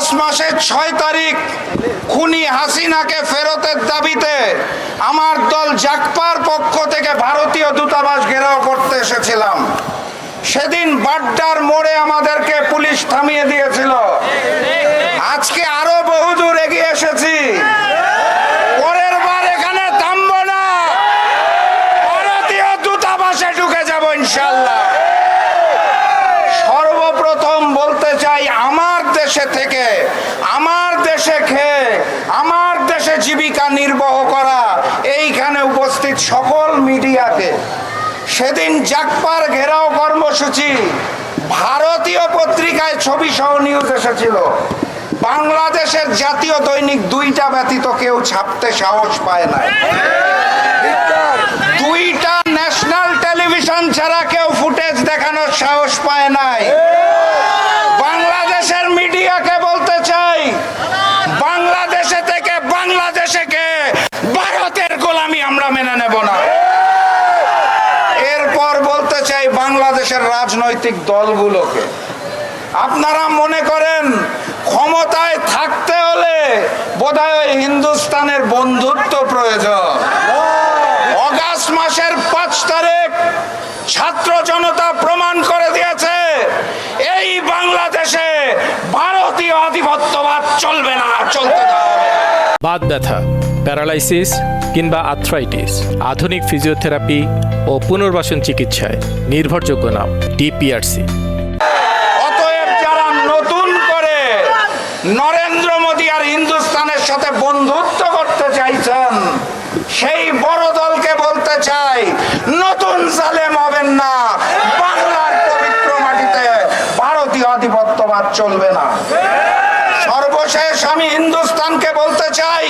August মাসের 6 তারিখ খুনি হাসিনাকে ফেরতের দাবিতে আমার দল জাগপার পক্ষ থেকে ভারতীয় দূতাবাস ঘেরাও করতে এসেছিলাম। সেদিন বাড্ডার মোড়ে আমাদেরকে পুলিশ থামিয়ে দিয়েছিল। আজকে আরো বহুদূর এগিয়ে এসেছি। পরের বার এখানে থামবো না, ভারতীয় দূতাবাসে ঢুকে যাব ইনশাআল্লাহ। সর্বপ্রথম বলতে চাই, আমার দেশে থেকে, আমার দেশে খেয়ে, আমার দেশে জীবিকা নির্বাহ করা এইখানে উপস্থিত সকল মিডিয়াকে, সেদিন জাগপার ঘেরাও কর্মসূচি ভারতীয় পত্রিকায় ছবি সহ নিউজ এসেছিল। বাংলাদেশের জাতীয় দৈনিক 2টা ব্যতীত কেউ ছাপতে সাহস পায় না। 2টা ন্যাশনাল টেলিভিশন ছাড়া কেউ ফুটেজ দেখানোর সাহস পায় নাই। বাংলাদেশের মিডিয়াকে বলতে চাই, বাংলাদেশে থেকে বাংলাদেশে কে ভারতের গোলামি আমরা মেনে নেব না। এরপর বলতে চাই বাংলাদেশের রাজনৈতিক দলগুলোকে, আপনারা মনে করেন ক্ষমতায় থাকতে হলে বোধহয় হিন্দুস্তানের বন্ধুত্ব প্রয়োজন। অগাস্ট মাসের 5 তারিখ ছাত্র জনতা প্রমাণ করে দিয়েছে এই বাংলাদেশে ভারতীয় আধিপত্যবাদ চলবে না, চলতে দেওয়া হবে। বাত ব্যথা, প্যারালাইসিস কিংবা আর্থ্রাইটিস, আধুনিক ফিজিওথেরাপি ও পুনর্বাসন চিকিৎসায় নির্ভরযোগ্য নাম ডিপিআরসি। অতএব যারা নতুন করে নরেন্দ্র মোদী আর হিন্দুস্তানের সাথে বন্ধুত্ব করতে চাইছেন, সেই বড় দলকে বলতে চাই, নতুন জালেম হবেন না। বাংলার পবিত্র মাটিতে ভারতীয় আধিপত্যবাদ চলবে না। সর্বশেষ আমি হিন্দুস্তানকে বলতে চাই,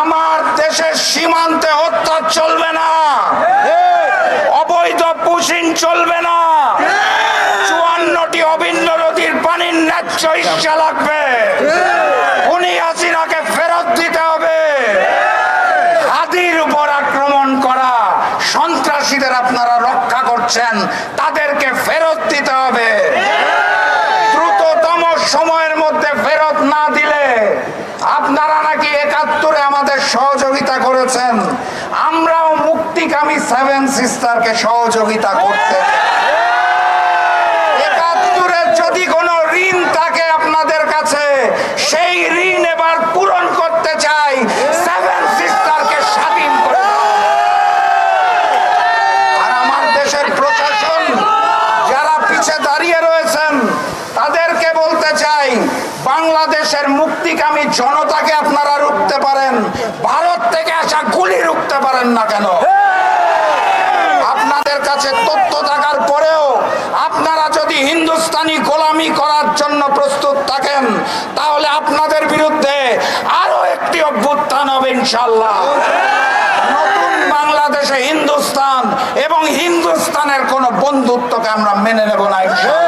আমার দেশের সীমান্তে হত্যা চলবে না, অবৈধ পুশিং চলবে না, 54টি অভিন্ন নদীর পানির ন্যায্য হিস্সা লাগবে। খুনি হাসিনাকে ফেরত দিতে হবে। হাদির উপর আক্রমণ করা সন্ত্রাসীদের আপনারা রক্ষা করছেন, তাদেরকে ফেরত দিতে হবে। দ্রুততম সময়ের মধ্যে ফেরত না দিলে, আপনারা নাকি 71-এ আমাদের সহযোগিতা করেছেন, আমরাও মুক্তিকামী 7 সিস্টারকে সহযোগিতা করতে চাই। 71-এর যদি কোনো ঋণ থাকে আপনাদের কাছে, সেই ঋণ এবার পূরণ করতে চাই। 7 সিস্টারকে স্বাধীন করে আর আমার দেশের প্রশাসন যারা পিছে দাঁড়িয়ে রয়েছেন তাদেরকে বলতে চাই, বাংলাদেশের মুক্তিকামী জনতাকে আপনারা রুখতে পারেন, ভারত থেকে আসা গুলি রুখতে পারেন না কেন? আপনাদের কাছে তথ্য থাকার পরেও আপনারা যদি হিন্দুস্তানি গোলামি করার জন্য প্রস্তুত থাকেন, তাহলে আপনাদের বিরুদ্ধে আরো একটি অভ্যুত্থান হবে ইনশাআল্লাহ। নতুন বাংলাদেশে হিন্দুস্তান এবং হিন্দুস্তানের কোন বন্ধুত্বকে আমরা মেনে নেব না ইনশাআল্লাহ।